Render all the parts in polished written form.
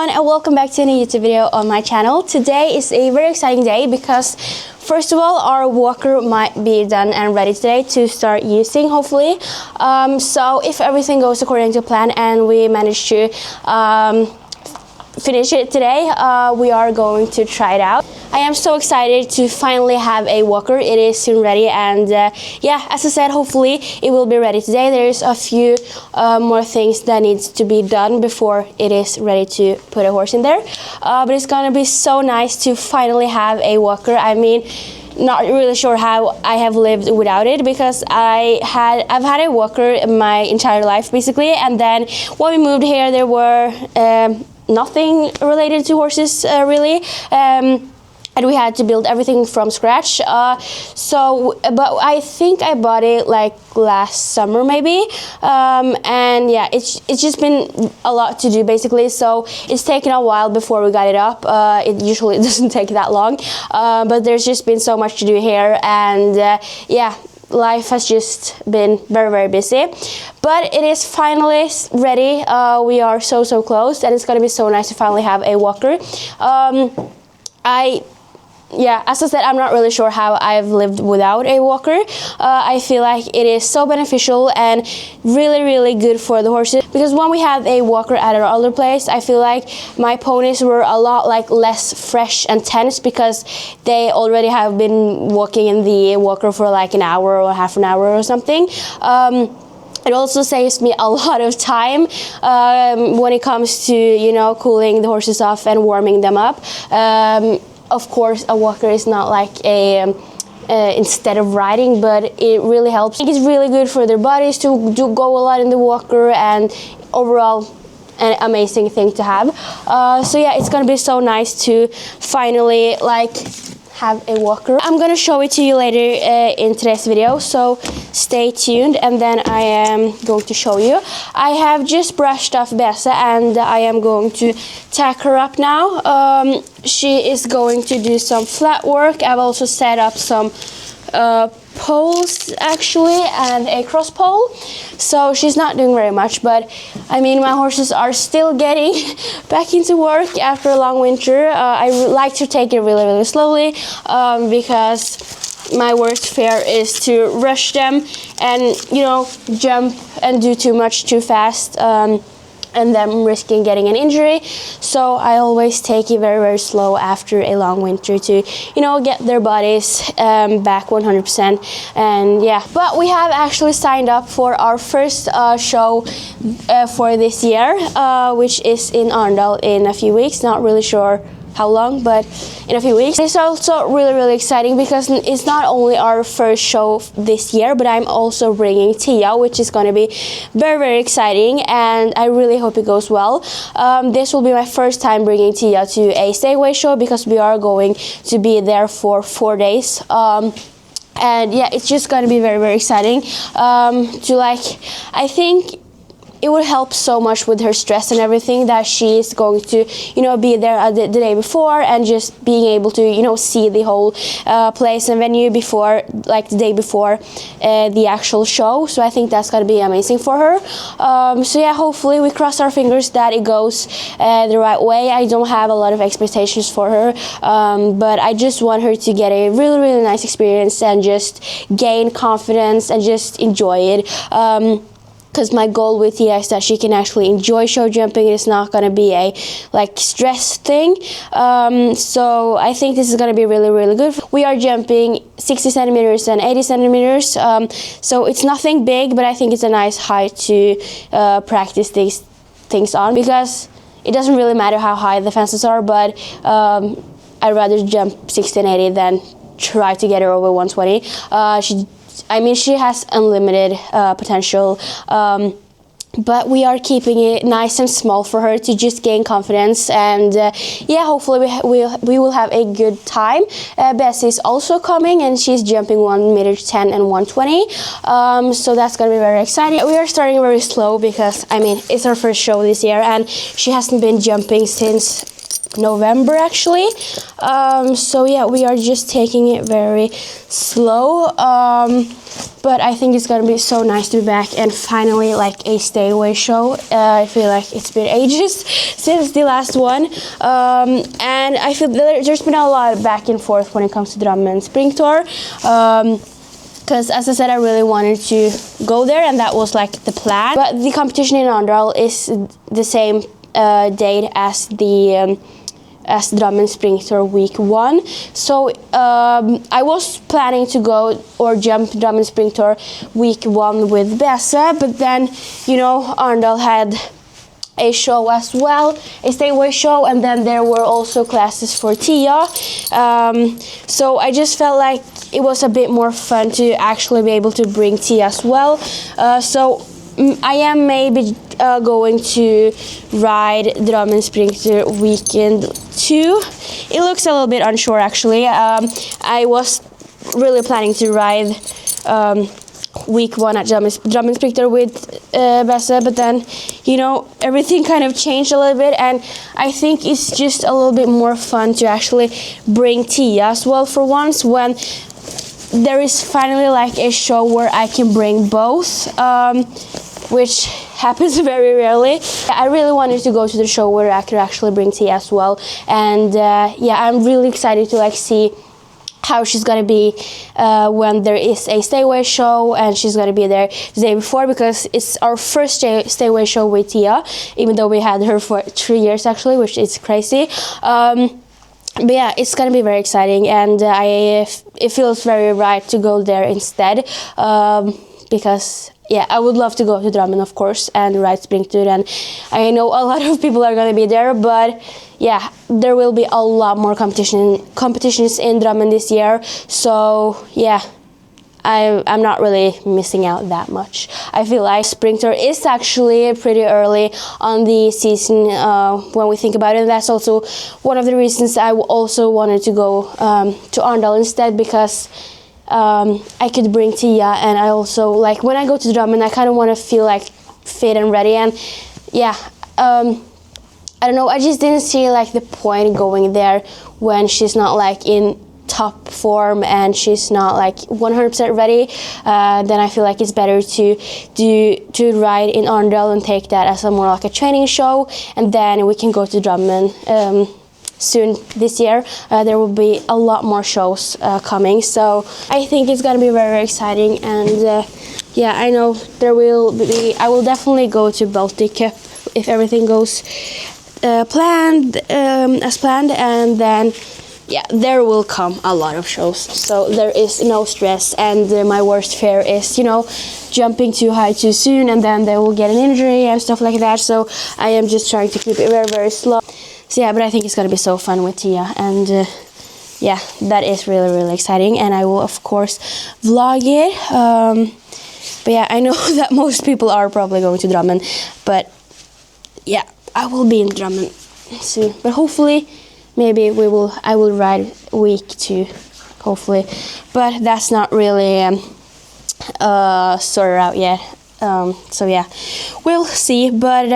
everyone, and welcome back to a new YouTube video on my channel. Today is a very exciting day because first of all, our walker might be done and ready today to start using, hopefully. So if everything goes according to plan and we manage to finish it today, we are going to try it out. I am so excited to finally have a walker. It is soon ready, and yeah, as I said, hopefully it will be ready today. There's a few more things that needs to be done before it is ready to put a horse in there, but it's gonna be so nice to finally have a walker. I mean, not really sure how I have lived without it, because I've had a walker my entire life basically, and then when we moved here there were nothing related to horses really, and we had to build everything from scratch. But I think I bought it like last summer maybe, and yeah, it's just been a lot to do basically, so it's taken a while before we got it up. It usually doesn't take that long, but there's just been so much to do here, and yeah, life has just been very busy, but it is finally ready. We are so close, and it's gonna be so nice to finally have a walker. Yeah, as I said, I'm not really sure how I've lived without a walker. I feel like it is so beneficial and really good for the horses, because when we had a walker at our other place, I feel like my ponies were a lot like less fresh and tense, because they already have been walking in the walker for like an hour or half an hour or something. It also saves me a lot of time when it comes to, you know, cooling the horses off and warming them up. Of course, a walker is not like a instead of riding, but it really helps. I think it's really good for their bodies to go a lot in the walker, and overall an amazing thing to have. So yeah, it's gonna be so nice to finally like have a walker. I'm gonna show it to you later in today's video, so stay tuned, and then I am going to show you. I have just brushed off Bessa, and I am going to tack her up now. She is going to do some flat work. I've also set up some poles actually, and a cross pole, so she's not doing very much, but I mean, my horses are still getting back into work after a long winter. I like to take it really slowly, because my worst fear is to rush them and, you know, jump and do too much too fast, and them risking getting an injury. So I always take it very slow after a long winter to, you know, get their bodies back 100%. And yeah, but we have actually signed up for our first show for this year, which is in Arendal in a few weeks. Not really sure how long, but in a few weeks. It's also really exciting, because it's not only our first show this year, but I'm also bringing Tia, which is going to be very exciting, and I really hope it goes well. This will be my first time bringing Tia to a Segway show, because we are going to be there for 4 days. And yeah, it's just going to be very exciting to, like, I think it would help so much with her stress and everything, that she is going to, you know, be there the day before, and just being able to, you know, see the whole place and venue before, like the day before the actual show. So I think that's going to be amazing for her. So yeah, hopefully we cross our fingers that it goes the right way. I don't have a lot of expectations for her, but I just want her to get a really nice experience and just gain confidence and just enjoy it. Because my goal with Tia is that she can actually enjoy show jumping. It's not going to be a like stress thing. So I think this is going to be really good. We are jumping 60 centimeters and 80 centimeters. So it's nothing big, but I think it's a nice height to practice these things on, because it doesn't really matter how high the fences are, but I'd rather jump 60 and 80 than try to get her over 120. She has unlimited potential, but we are keeping it nice and small for her to just gain confidence, and yeah, hopefully we will have a good time. Bessie is also coming, and she's jumping 1m10 and 120, so that's gonna be very exciting. We are starting very slow, because I mean, it's our first show this year, and she hasn't been jumping since November actually. So yeah, we are just taking it very slow. But I think it's gonna be so nice to be back and finally like a stay away show. I feel like it's been ages since the last one. And I feel there's been a lot of back and forth when it comes to Drammen Spring Tour. Because as I said, I really wanted to go there and that was like the plan. But the competition in Arendal is the same date as the Drammen Spring Tour week 1. So I was planning to go or jump Drammen Spring Tour week 1 with Besse, but then, you know, Arendal had a show as well, a stay away show, and then there were also classes for Tia. So I just felt like it was a bit more fun to actually be able to bring Tia as well. So I am maybe going to ride Drammen Spring Tour weekend 2. It looks a little bit unsure actually. I was really planning to ride week 1 at Drammen Spring Tour with Besse, but then, you know, everything kind of changed a little bit, and I think it's just a little bit more fun to actually bring Tia as well for once, when there is finally like a show where I can bring both, which happens very rarely. I really wanted to go to the show where I could actually bring Tia as well, and yeah, I'm really excited to like see how she's gonna be when there is a stay away show, and she's gonna be there the day before, because it's our first stay away show with Tia, even though we had her for 3 years actually, which is crazy. But yeah, it's gonna be very exciting, and it feels very right to go there instead, because yeah, I would love to go to Drammen, of course, and ride Spring Tour, and I know a lot of people are gonna be there, but yeah, there will be a lot more competitions in Drammen this year, so yeah, I'm not really missing out that much. I feel like Spring Tour is actually pretty early on the season when we think about it, and that's also one of the reasons I also wanted to go to Arendal instead, because I could bring Tia, and I also, like, when I go to Drammen, I kind of want to feel like fit and ready, and yeah, I don't know, I just didn't see like the point going there when she's not like in top form and she's not like 100% ready. Then I feel like it's better to ride in Arendal and take that as a more like a training show, and then we can go to Drammen soon this year. There will be a lot more shows coming, so I think it's gonna be very, very exciting, and yeah, I know there will be, I will definitely go to Baltic Cup if everything goes as planned, and then yeah, there will come a lot of shows, so there is no stress, and my worst fear is, you know, jumping too high too soon and then they will get an injury and stuff like that, so I am just trying to keep it very, very slow. So yeah, but I think it's gonna be so fun with Tia, and yeah, that is really, really exciting, and I will of course vlog it. But yeah, I know that most people are probably going to Drammen, but yeah, I will be in Drammen soon, but hopefully maybe I will ride week 2, hopefully, but that's not really sorted out yet. So yeah, we'll see, but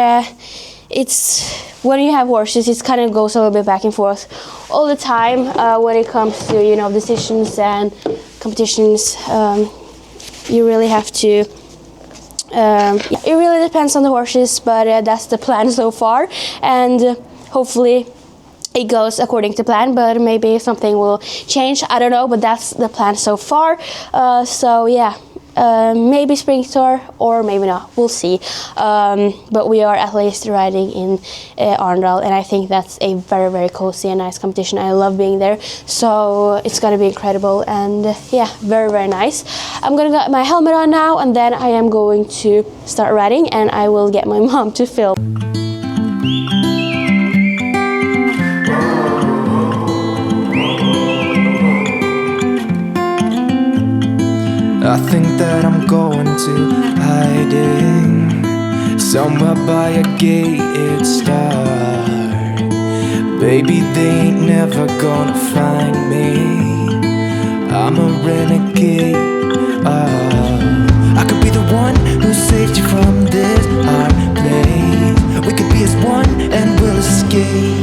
it's, when you have horses, it kind of goes a little bit back and forth all the time when it comes to, you know, decisions and competitions. You really have to, it really depends on the horses, but that's the plan so far, and hopefully it goes according to plan, but maybe something will change, I don't know, but that's the plan so far. So yeah, maybe Spring Tour or maybe not, we'll see, but we are at least riding in Arendal, and I think that's a very, very cozy and nice competition. I love being there, so it's gonna be incredible, and yeah, very, very nice. I'm gonna get my helmet on now, and then I am going to start riding, and I will get my mom to film. I think that I'm going to hiding somewhere by a gated star. Baby, they ain't never gonna find me. I'm a renegade. I could be the one who saved you from this hard place. We could be as one and we'll escape.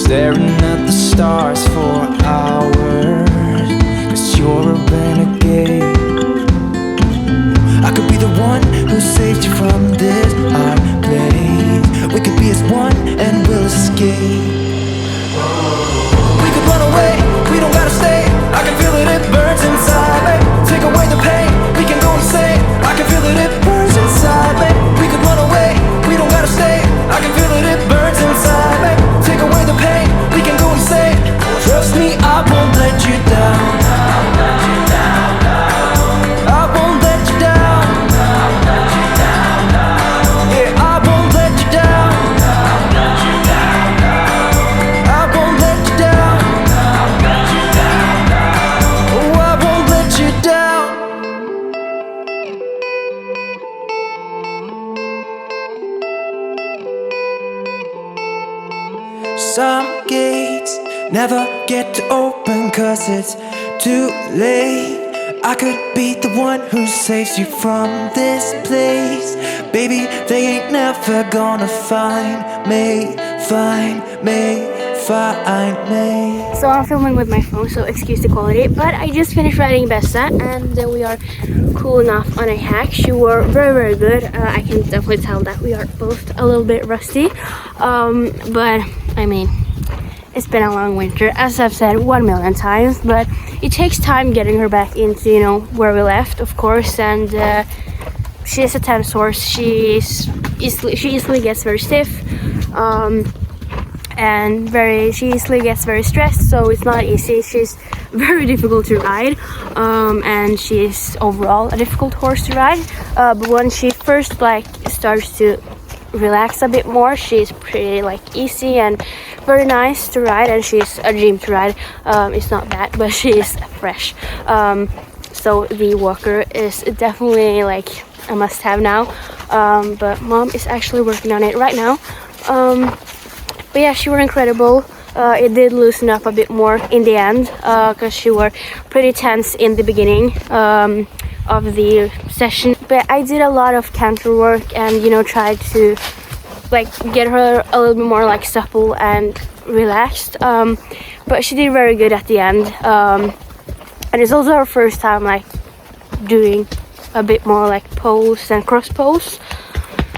staring at the stars for hours, 'cause you're a renegade. I could be the one who saved you from this hard place. We could be as one and we'll escape. We could run away, we don't gotta stay. I can feel it, it burns inside me. Take away the pain, we can go insane. I can feel it, it burns inside me. We could run away, we don't gotta stay. I can feel it, it burns inside me. Take away the pain, we can go insane. Trust me, I won't let you down. I won't let you down. Yeah, I won't let you down. I won't let you down. Oh, I won't let you down. Some gates never get to open 'cause it's too late. I could be the one who saves you from this place. Baby, they ain't never gonna find me, find me, find me. So I'm filming with my phone, so excuse the quality. But I just finished riding Bessa, and then we are cool enough on a hack. She were very, very good. I can definitely tell that we are both a little bit rusty. But I mean, it's been a long winter, as I've said 1,000,000 times. But it takes time getting her back into, you know, where we left, of course. And she is a tennis horse. She easily gets very stiff. And she easily gets very stressed, so it's not easy. She's very difficult to ride, and she's overall a difficult horse to ride. But when she first like starts to relax a bit more, she's pretty like easy and very nice to ride, and she's a dream to ride. It's not bad, but she is fresh. So the walker is definitely like a must-have now. But Mom is actually working on it right now. But yeah, she were incredible. It did loosen up a bit more in the end, because she were pretty tense in the beginning of the session. But I did a lot of canter work and, you know, tried to like get her a little bit more like supple and relaxed. But she did very good at the end. And it's also her first time like doing a bit more like pose and cross pose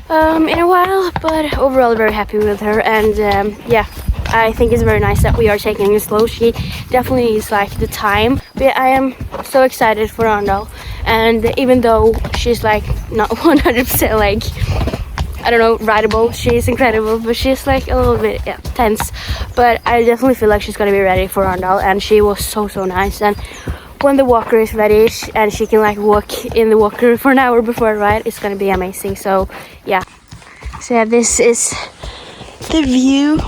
in a while, but overall very happy with her. And yeah, I think it's very nice that we are taking it slow. She definitely needs like the time. But I am so excited for Rondell, and even though she's like not 100% like, I don't know, rideable, she's incredible, but she's like a little bit tense. But I definitely feel like she's gonna be ready for Rondell, and she was so nice. And when the walker is ready and she can like walk in the walker for an hour before a ride, it's gonna be amazing. So yeah, so yeah, this is the view,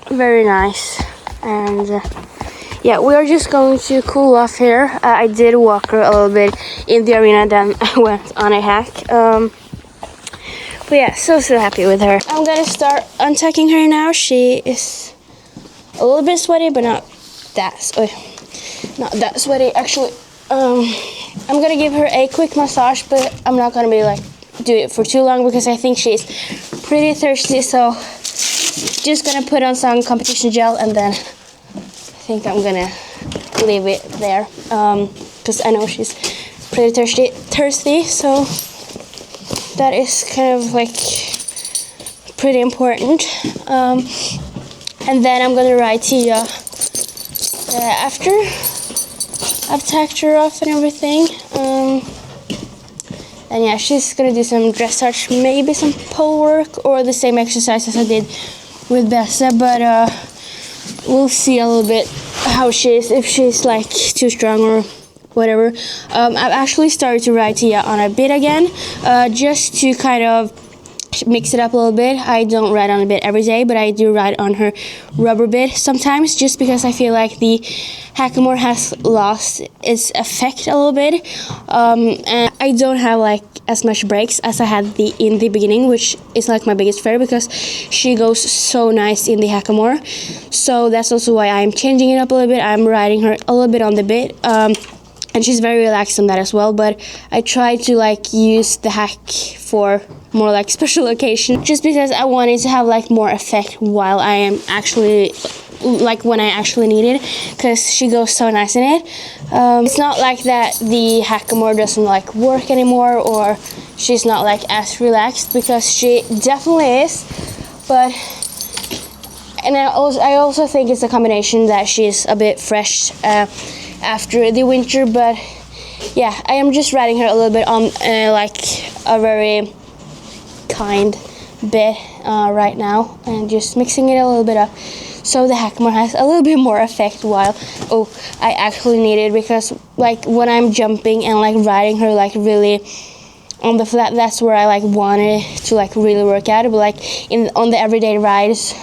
very nice. And yeah, we are just going to cool off here. I did walk her a little bit in the arena, then I went on a hack. But yeah, so happy with her. I'm gonna start untucking her now. She is a little bit sweaty, but not that sweaty actually. I'm gonna give her a quick massage, but I'm not gonna be like do it for too long because I think she's pretty thirsty. So just gonna put on some competition gel, and then I think I'm gonna leave it there, because I know she's pretty thirsty. So that is kind of like pretty important. And then I'm gonna ride Tia after I've tacked her off and everything. And yeah, she's gonna do some dressage, maybe some pole work, or the same exercises I did with Bessa. But we'll see a little bit how she is, if she's like too strong or whatever. I've actually started to ride Tia on a bit again, just to kind of mix it up a little bit. I don't ride on a bit every day, but I do ride on her rubber bit sometimes, just because I feel like the hackamore has lost its effect a little bit. And I don't have like as much brakes as I had in the beginning, which is like my biggest fear, because she goes so nice in the hackamore. So that's also why I'm changing it up a little bit. I'm riding her a little bit on the bit. and she's very relaxed on that as well. But I try to like use the hack for more like special occasion, just because I wanted to have like more effect while I am actually like when I actually need it, because she goes so nice in it. It's not like that the hackamore doesn't like work anymore, or she's not like as relaxed, because she definitely is. But and I also think it's a combination that she's a bit fresh after the winter. But yeah, I am just riding her a little bit on like a very kind bit right now, and just mixing it a little bit up, so the hackamore has a little bit more effect while I actually need it. Because like when I'm jumping and like riding her like really on the flat, that's where I like want it to like really work out. But like on the everyday rides,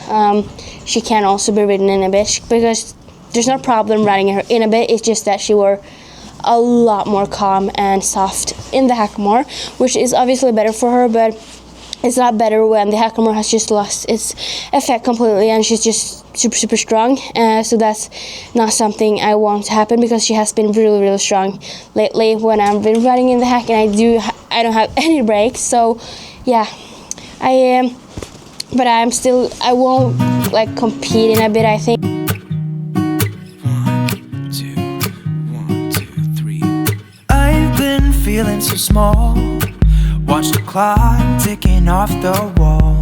she can also be ridden in a bit, because there's no problem riding her in a bit. It's just that she were a lot more calm and soft in the hackamore, which is obviously better for her. But it's not better when the hackamore has just lost its effect completely and she's just super strong. So that's not something I want to happen, because she has been really strong lately when I've been riding in the hack, and I don't have any brakes. So yeah, I am, but I won't like compete in a bit, I think. 1, 2, 1, 2, 3. I've been feeling so small. Watch the clock ticking off the wall.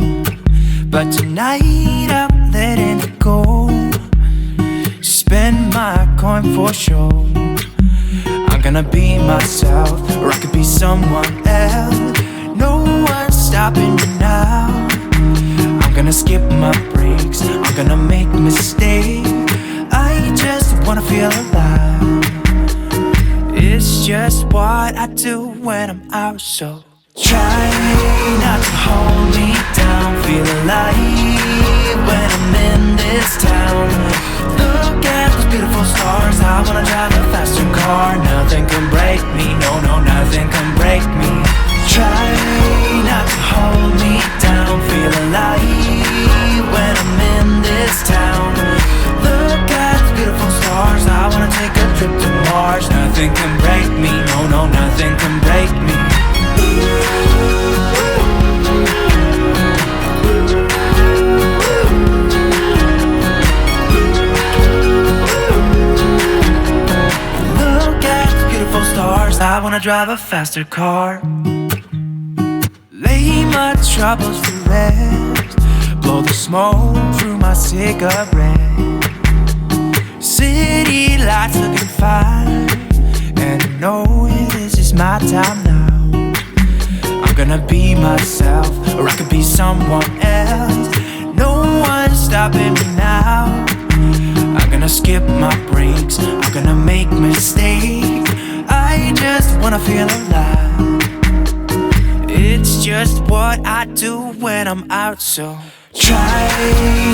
But tonight I'm letting it go. Spend my coin for sure. I'm gonna be myself, or I could be someone else. No one's stopping me now. I'm gonna skip my breaks, I'm gonna make mistakes. I just wanna feel alive. It's just what I do when I'm out, so try not to hold me down. Feel alive when I'm in this town. Look at those beautiful stars. I wanna drive a faster car. Nothing can break me, no, nothing can break me. Try not to hold me down. Feel alive when I'm in this town. Look at the beautiful stars. I wanna take a trip to Mars. Nothing can break me, no, nothing can break me. Look at the beautiful stars. I wanna drive a faster car. Lay my troubles to rest. Blow the smoke through my cigarette. City lights looking fine, and I know this is my time now. I'm gonna be myself, or I could be someone else. No one's stopping me now. I'm gonna skip my breaks, I'm gonna make mistakes. I just wanna feel alive. It's just what I do when I'm out, so try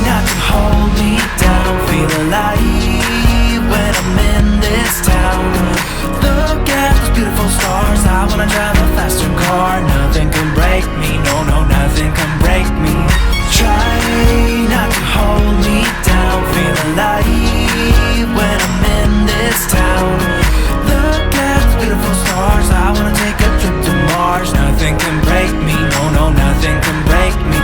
not to hold me down. Feel alive when I'm in this town. Look at those beautiful stars. I wanna drive a faster car. Nothing can break me, no, nothing can break me. Try not to hold me down. Feel alive when I'm in this town. Look at those beautiful stars. I wanna take a trip to Mars. Nothing can break me, no, nothing can break me.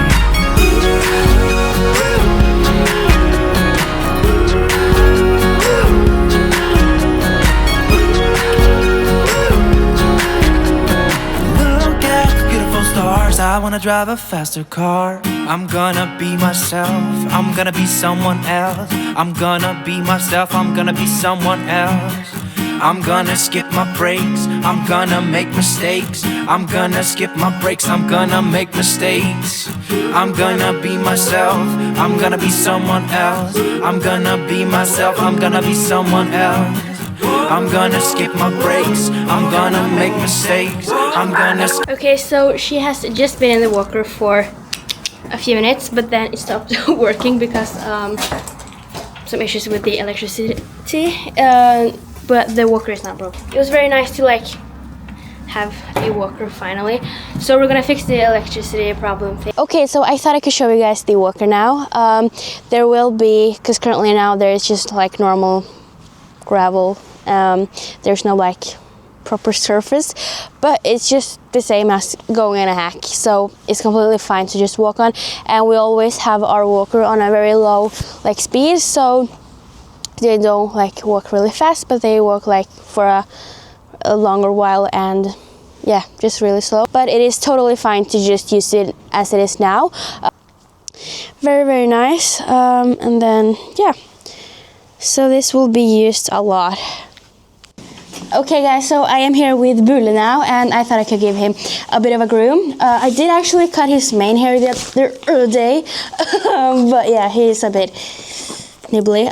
I wanna drive a faster car. I'm gonna be myself, I'm gonna be someone else. I'm gonna be myself, I'm gonna be someone else. I'm gonna skip my breaks, I'm gonna make mistakes. I'm gonna skip my breaks, I'm gonna make mistakes. I'm gonna be myself, I'm gonna be someone else. I'm gonna be myself, I'm gonna be someone else. I'm gonna skip my breaks, I'm gonna make mistakes. Okay, so she has just been in the walker for a few minutes, but then it stopped working because some issues with the electricity. But the walker is not broken. It was very nice to like have a walker finally. So we're gonna fix the electricity problem thing. Okay, so I thought I could show you guys the walker now. There will be, because currently now there is just like normal gravel There's no like proper surface, but it's just the same as going in a hack, so it's completely fine to just walk on. And we always have our walker on a very low like speed, so they don't like walk really fast, but they walk like for a longer while, and yeah, just really slow. But it is totally fine to just use it as it is now. Very, very nice. And then yeah, so this will be used a lot. Okay guys, so I am here with Bule now, and I thought I could give him a bit of a groom. I did actually cut his mane hair the other day, but yeah, he's a bit nibbly.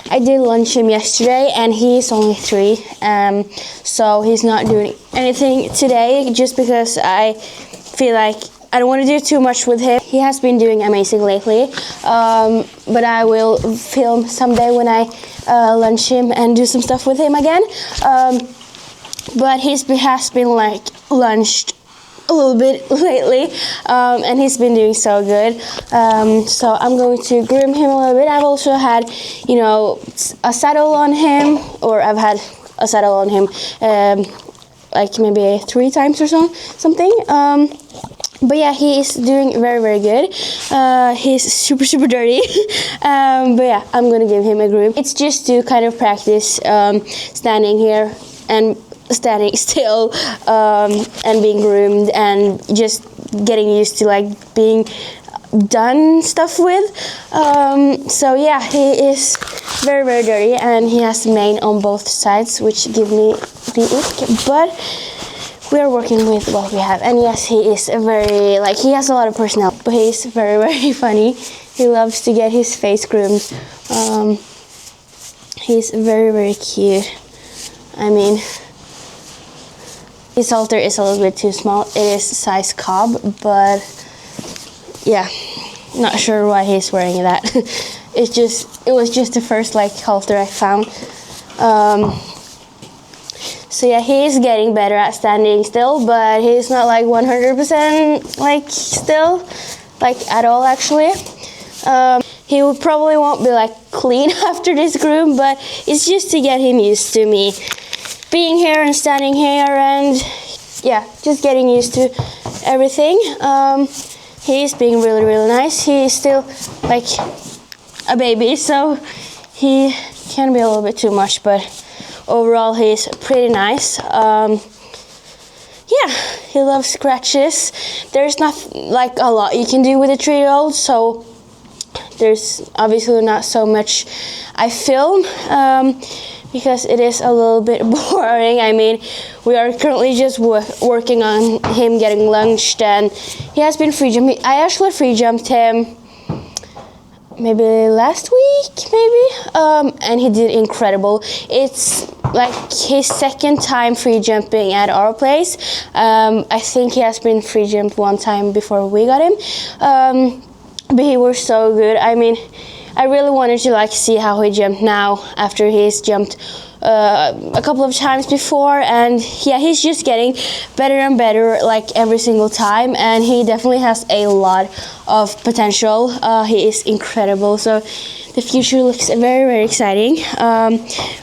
I did lunch him yesterday, and he's only 3, so he's not doing anything today, just because I feel like I don't want to do too much with him. He has been doing amazing lately, but I will film someday when I lunch him and do some stuff with him again. But he has been like lunched a little bit lately, and he's been doing so good. So I'm going to groom him a little bit. I've also had, you know, a saddle on him, or I've had a saddle on him like maybe 3 times or something. But yeah, he is doing very, very good. He's super, super dirty. But yeah, I'm gonna give him a groom. It's just to kind of practice standing here and standing still, and being groomed, and just getting used to like being done stuff with. So yeah, he is very, very dirty, and he has the mane on both sides, which give me the ick, but we are working with what we have. And yes, he is a very, like, he has a lot of personality, but he's very, very funny. He loves to get his face groomed. He's very, very cute. I mean, his halter is a little bit too small. It is size cob, but yeah, not sure why he's wearing that. It was just the first like halter I found. So yeah, he's getting better at standing still, but he's not like 100% like still, like at all actually. He probably won't be like clean after this groom, but it's just to get him used to me being here and standing here, and yeah, just getting used to everything. He's being really, really nice. He's still like a baby, so he can be a little bit too much, but overall he's pretty nice. Yeah, he loves scratches. There's not like a lot you can do with a 3-year-old, so there's obviously not so much I film, because it is a little bit boring. I mean, we are currently just working on him getting lunched, and he has been free jumping. I actually free jumped him maybe last week, and he did incredible. It's like his second time free jumping at our place. I think he has been free jumped 1 time before we got him, but he was so good. I mean, I really wanted to like see how he jumped now after he's jumped a couple of times before, and yeah, he's just getting better and better like every single time, and he definitely has a lot of potential. He is incredible, so the future looks very, very exciting,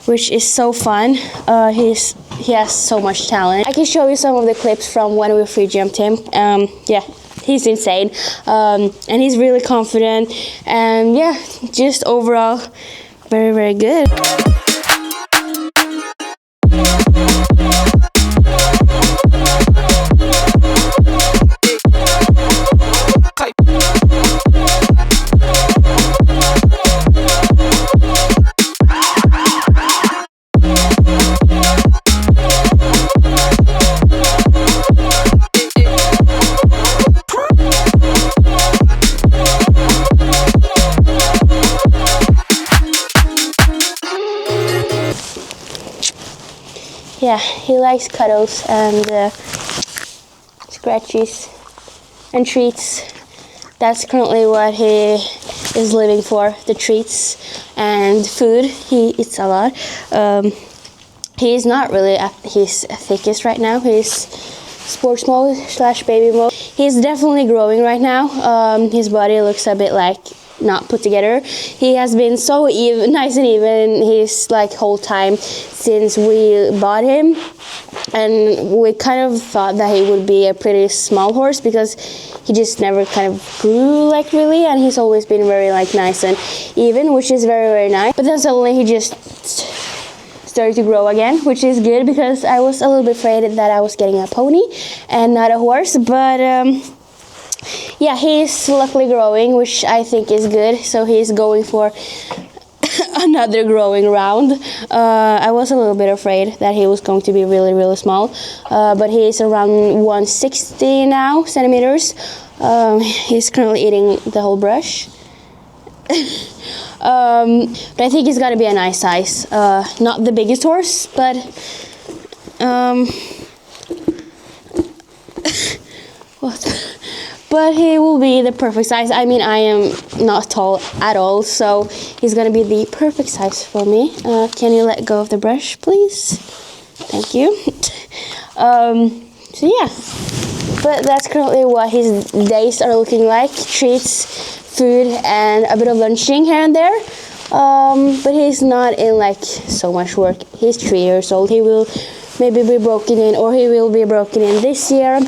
which is so fun. He has so much talent. I can show you some of the clips from when we free jumped him. Yeah, he's insane, and he's really confident, and yeah, just overall very, very good. Yeah, he likes cuddles and scratches and treats. That's currently what he is living for, the treats and food. He eats a lot. He is not really at his thickest right now. He's sports mode / baby mode. He's definitely growing right now. His body looks a bit like not put together. He has been so even, nice and even his like whole time since we bought him, and we kind of thought that he would be a pretty small horse because he just never kind of grew like really, and he's always been very like nice and even, which is very, very nice. But then suddenly he just started to grow again, which is good because I was a little bit afraid that I was getting a pony and not a horse. But yeah, he's luckily growing, which I think is good. So he's going for another growing round. I was a little bit afraid that he was going to be really, really small, but he's around 160 now centimeters. He's currently eating the whole brush. But I think he's got to be a nice size. Not the biggest horse, but what? But he will be the perfect size. I mean, I am not tall at all, so he's gonna be the perfect size for me. Can you let go of the brush, please? Thank you. So yeah, but that's currently what his days are looking like. Treats, food, and a bit of lunching here and there. But he's not in like so much work. He's 3 years old. He will maybe be broken in, or he will be broken in this year,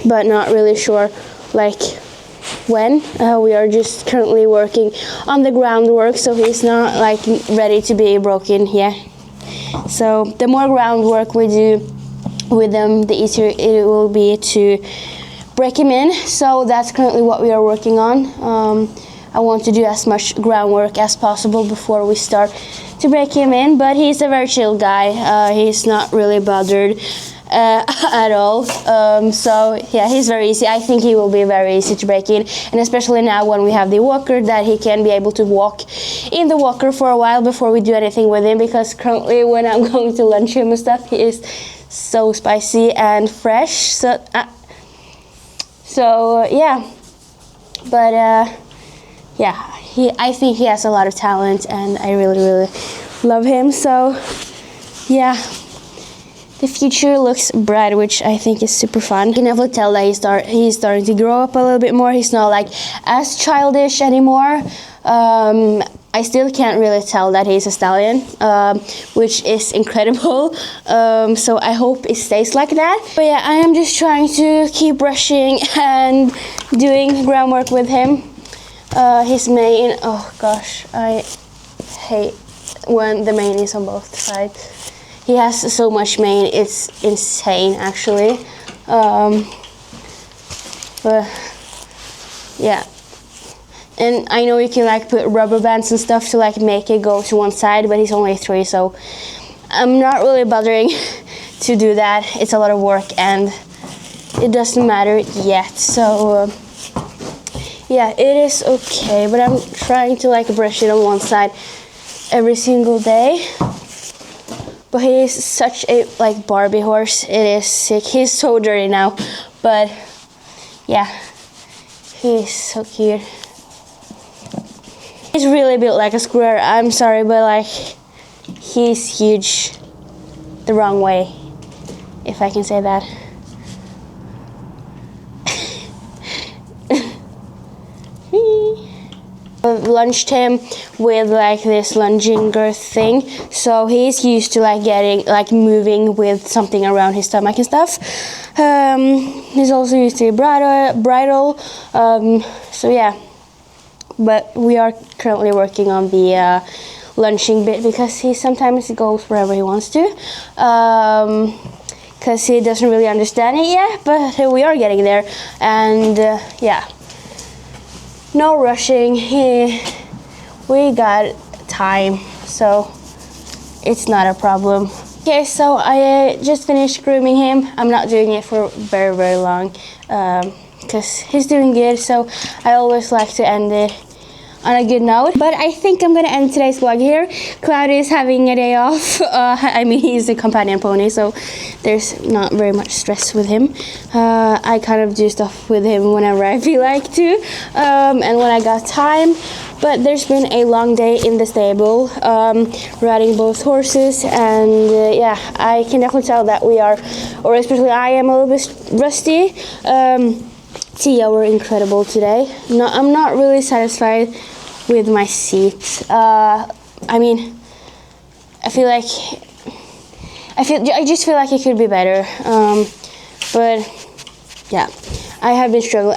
but not really sure like when. We are just currently working on the groundwork, so he's not like ready to be broken yet. So the more groundwork we do with them, the easier it will be to break him in. So that's currently what we are working on. I want to do as much groundwork as possible before we start to break him in, but he's a very chill guy. He's not really bothered at all. So yeah, he's very easy. I think he will be very easy to break in, and especially now when we have the walker, that he can be able to walk in the walker for a while before we do anything with him, because currently when I'm going to lunch him and stuff, he is so spicy and fresh. So yeah, but yeah, I think he has a lot of talent, and I really, really love him. So yeah, the future looks bright, which I think is super fun. You can definitely tell that he's starting to grow up a little bit more. He's not like as childish anymore. I still can't really tell that he's a stallion, which is incredible. So I hope it stays like that. But yeah, I am just trying to keep brushing and doing groundwork with him. His mane, oh gosh, I hate when the mane is on both sides. He has so much mane, it's insane actually. But yeah, and I know you can like put rubber bands and stuff to like make it go to one side, but he's only 3, so I'm not really bothering to do that. It's a lot of work and it doesn't matter yet. So yeah, it is okay, but I'm trying to like brush it on one side every single day. But he is such a like Barbie horse. It is sick. He's so dirty now, but yeah, he's so cute. He's really built like a square. I'm sorry, but like he's huge the wrong way, if I can say that. I've lunged him with like this lunging girth thing, so he's used to like getting like moving with something around his stomach and stuff. He's also used to bridle. So yeah, but we are currently working on the lunging bit, because he sometimes goes wherever he wants to, because he doesn't really understand it yet, but we are getting there. And yeah, no rushing. We got time, so it's not a problem. Okay, so I just finished grooming him. I'm not doing it for very, very long, because he's doing good, so I always like to end it on a good note. But I think I'm gonna end today's vlog here. Cloudy is having a day off. I mean, he's a companion pony, so there's not very much stress with him. I kind of do stuff with him whenever I feel like to, and when I got time. But there's been a long day in the stable, riding both horses, and yeah, I can definitely tell that we are, or especially I am, a little bit rusty Tia were incredible today. No, I'm not really satisfied with my seat. I mean, I just feel like it could be better. But yeah, I have been struggling.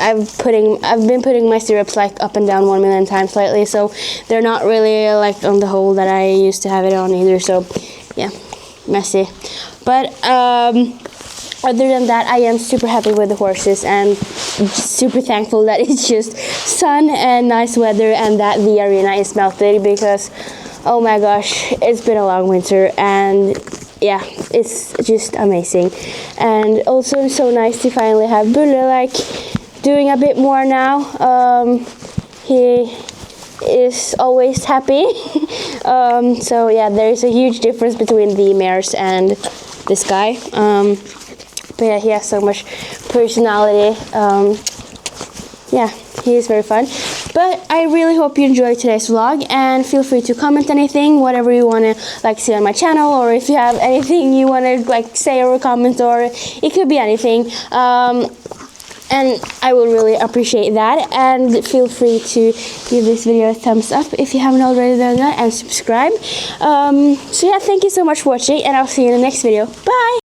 I've been putting my syrups like up and down 1,000,000 times lately, so they're not really like on the hole that I used to have it on either. So yeah, messy. But other than that, I am super happy with the horses and super thankful that it's just sun and nice weather and that the arena is melted, because oh my gosh, it's been a long winter, and yeah, it's just amazing. And also so nice to finally have Bulle like doing a bit more now. He is always happy. So yeah, there's a huge difference between the mares and this guy. But yeah, he has so much personality. Yeah, he is very fun. But I really hope you enjoyed today's vlog, and feel free to comment anything, whatever you want to like see on my channel, or if you have anything you want to like say or comment, or it could be anything. And I will really appreciate that. And feel free to give this video a thumbs up if you haven't already done that, and subscribe. So yeah, thank you so much for watching, and I'll see you in the next video. Bye!